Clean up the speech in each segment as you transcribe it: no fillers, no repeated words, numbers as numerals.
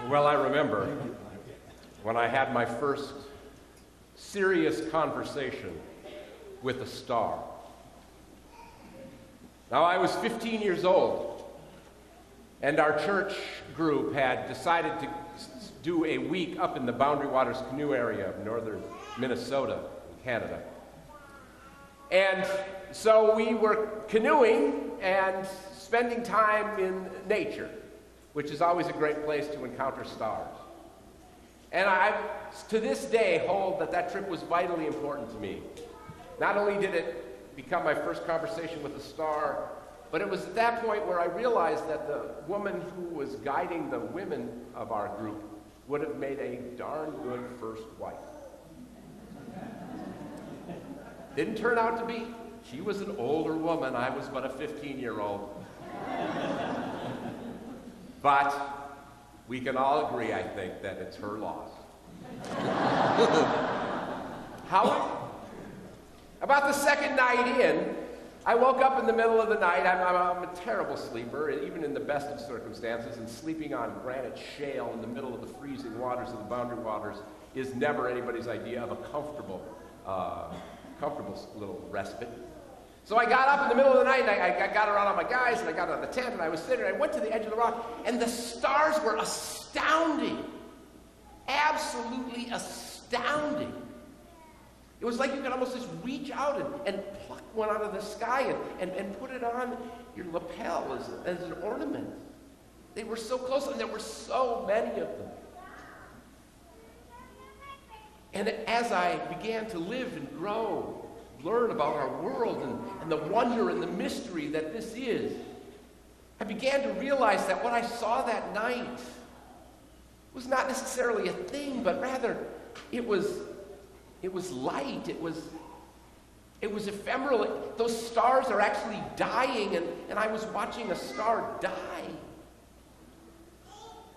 Well, I remember when I had my first serious conversation with a star. Now, I was 15 years old, and our church group had decided to do a week up in the Boundary Waters canoe area of northern Minnesota, Canada. And so we were canoeing and spending time in nature, which is always a great place to encounter stars. And I, to this day, hold that that trip was vitally important to me. Not only did it become my first conversation with a star, but it was at that point where I realized that the woman who was guiding the women of our group would have made a darn good first wife. Didn't turn out to be. She was an older woman. I was but a 15-year-old. But we can all agree, I think, that it's her loss. However, about the second night in, I woke up in the middle of the night. I'm a terrible sleeper, even in the best of circumstances, and sleeping on granite shale in the middle of the freezing waters of the Boundary Waters is never anybody's idea of a comfortable little respite. So I got up in the middle of the night, and I got around all my guys, and I got on the tent, and I was sitting, and I went to the edge of the rock, and the stars were astounding. Absolutely astounding. It was like you could almost just reach out and pluck one out of the sky and put it on your lapel as an ornament. They were so close, and there were so many of them. And as I began to live and grow, learn about our world and the wonder and the mystery that this is, I began to realize that what I saw that night was not necessarily a thing, but rather it was light. It was ephemeral. Those stars are actually dying, and I was watching a star die.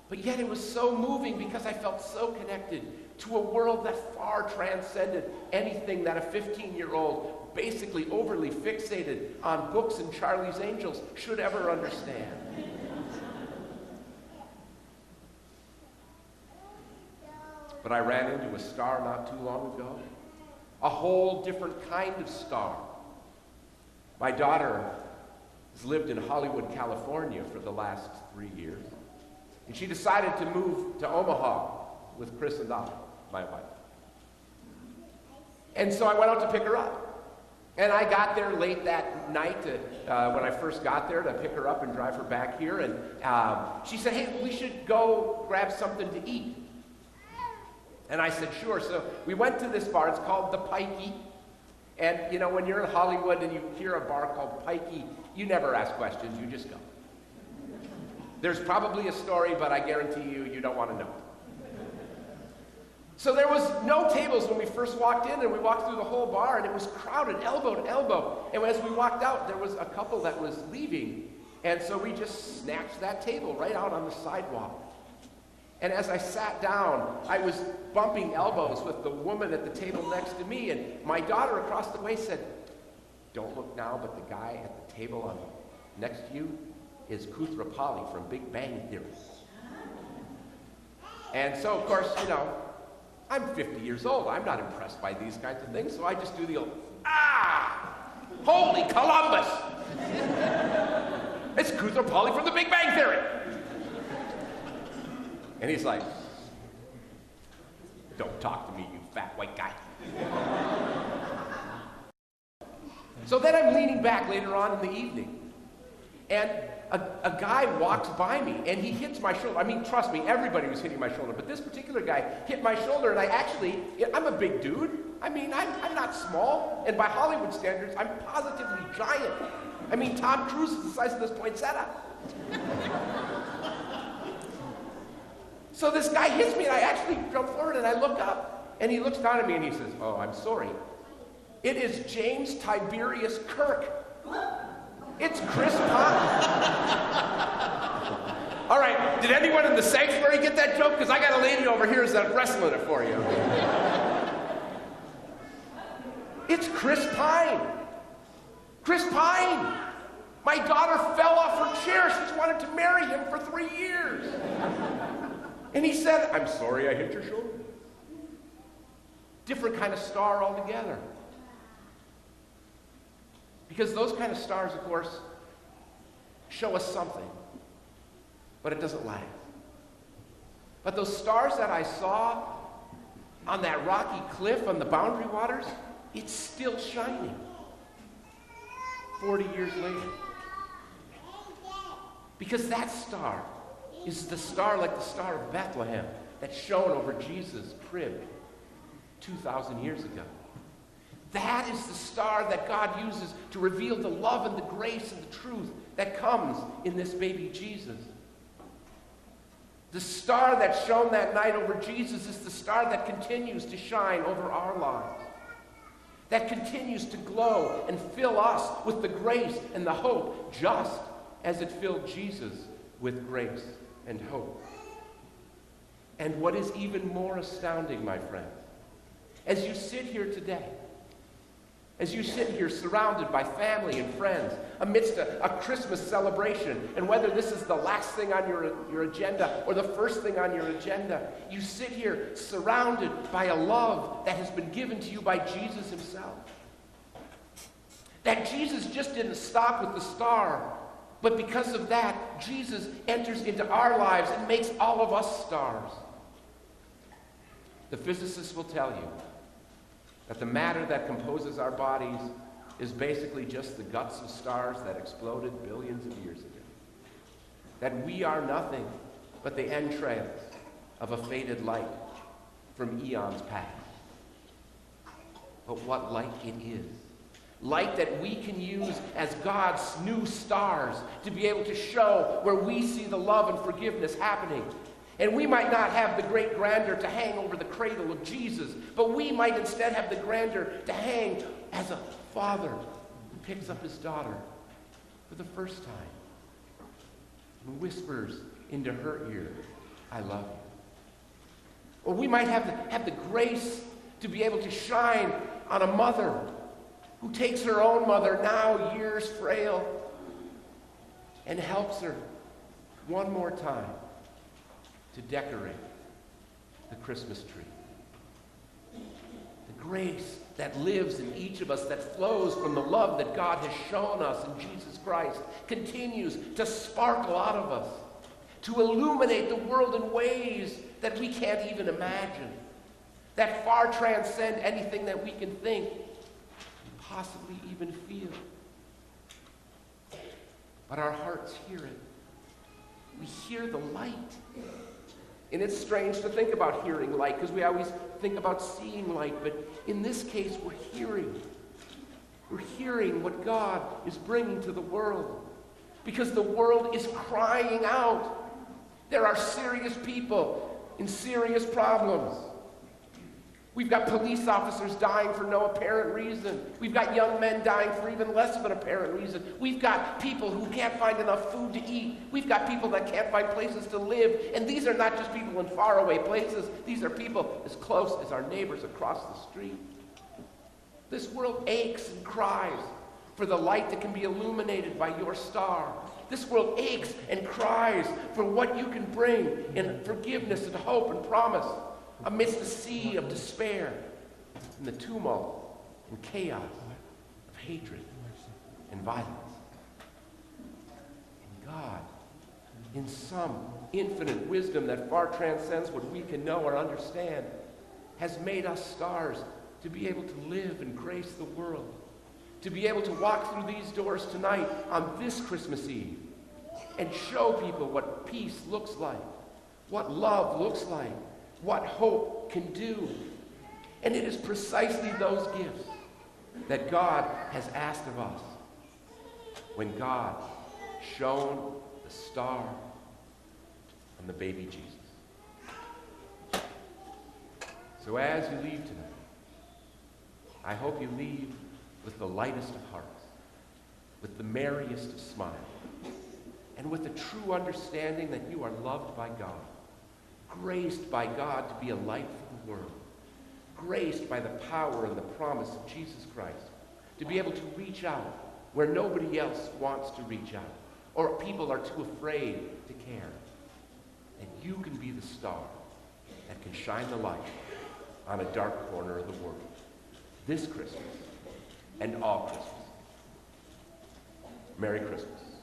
But yet it was so moving because I felt so connected to a world that far transcended anything that a 15-year-old, basically overly fixated on books and Charlie's Angels, should ever understand. But I ran into a star not too long ago, a whole different kind of star. My daughter has lived in Hollywood, California for the last 3 years, and she decided to move to Omaha with Chris and I, my wife. And so I went out to pick her up. And I got there late that night when I first got there to pick her up and drive her back here. And she said, hey, we should go grab something to eat. And I said, sure. So we went to this bar. It's called the Pikey. And, you know, when you're in Hollywood and you hear a bar called Pikey, you never ask questions. You just go. There's probably a story, but I guarantee you don't want to know. So there was no tables when we first walked in, and we walked through the whole bar, and it was crowded, elbow to elbow. And as we walked out, there was a couple that was leaving, and so we just snatched that table right out on the sidewalk. And as I sat down, I was bumping elbows with the woman at the table next to me, and my daughter across the way said, don't look now, but the guy at the table next to you is Koothrappali from Big Bang Theory. And so, of course, you know, I'm 50 years old. I'm not impressed by these kinds of things, so I just do the old, holy Columbus! It's Koothrappali from the Big Bang Theory! And he's like, don't talk to me, you fat white guy. So then I'm leaning back later on in the evening, and a guy walks by me, and he hits my shoulder. I mean, trust me, everybody was hitting my shoulder, but this particular guy hit my shoulder, and I'm a big dude. I mean, I'm not small, and by Hollywood standards, I'm positively giant. I mean, Tom Cruise is the size of this poinsettia. So this guy hits me, and I actually jump forward, and I look up, and he looks down at me, and he says, oh, I'm sorry. It is James Tiberius Kirk. It's Chris Pine. All right, did anyone in the sanctuary get that joke? Because I got a lady over here that's wrestling it for you. It's Chris Pine. Chris Pine. My daughter fell off her chair. She's wanted to marry him for 3 years. And he said, I'm sorry I hit your shoulder. Different kind of star altogether. Because those kind of stars, of course, show us something, but it doesn't last. But those stars that I saw on that rocky cliff on the Boundary Waters, it's still shining 40 years later. Because that star is the star like the Star of Bethlehem that shone over Jesus' crib 2,000 years ago. That is the star that God uses to reveal the love and the grace and the truth that comes in this baby Jesus. The star that shone that night over Jesus is the star that continues to shine over our lives, that continues to glow and fill us with the grace and the hope, just as it filled Jesus with grace and hope. And what is even more astounding, my friends, as you sit here today, as you sit here surrounded by family and friends amidst a Christmas celebration, and whether this is the last thing on your agenda or the first thing on your agenda, you sit here surrounded by a love that has been given to you by Jesus himself. That Jesus just didn't stop with the star, but because of that, Jesus enters into our lives and makes all of us stars. The physicists will tell you that the matter that composes our bodies is basically just the guts of stars that exploded billions of years ago. That we are nothing but the entrails of a faded light from eons past. But what light it is. Light that we can use as God's new stars to be able to show where we see the love and forgiveness happening. And we might not have the great grandeur to hang over the cradle of Jesus, but we might instead have the grandeur to hang as a father who picks up his daughter for the first time and whispers into her ear, I love you. Or we might have the grace to be able to shine on a mother who takes her own mother, now years frail, and helps her one more time to decorate the Christmas tree. The grace that lives in each of us, that flows from the love that God has shown us in Jesus Christ, continues to sparkle out of us, to illuminate the world in ways that we can't even imagine, that far transcend anything that we can think, possibly even feel. But our hearts hear it. We hear the light. And it's strange to think about hearing light, because we always think about seeing light, but in this case, we're hearing. We're hearing what God is bringing to the world, because the world is crying out. There are serious people in serious problems. We've got police officers dying for no apparent reason. We've got young men dying for even less of an apparent reason. We've got people who can't find enough food to eat. We've got people that can't find places to live. And these are not just people in faraway places. These are people as close as our neighbors across the street. This world aches and cries for the light that can be illuminated by your star. This world aches and cries for what you can bring in forgiveness and hope and promise amidst the sea of despair and the tumult and chaos of hatred and violence. And God, in some infinite wisdom that far transcends what we can know or understand, has made us stars to be able to live and grace the world, to be able to walk through these doors tonight on this Christmas Eve and show people what peace looks like, what love looks like, what hope can do. And it is precisely those gifts that God has asked of us when God shone the star on the baby Jesus. So as you leave tonight, I hope you leave with the lightest of hearts, with the merriest of smiles, and with a true understanding that you are loved by God, graced by God to be a light for the world, graced by the power and the promise of Jesus Christ, to be able to reach out where nobody else wants to reach out, or people are too afraid to care. And you can be the star that can shine the light on a dark corner of the world this Christmas and all Christmas. Merry Christmas.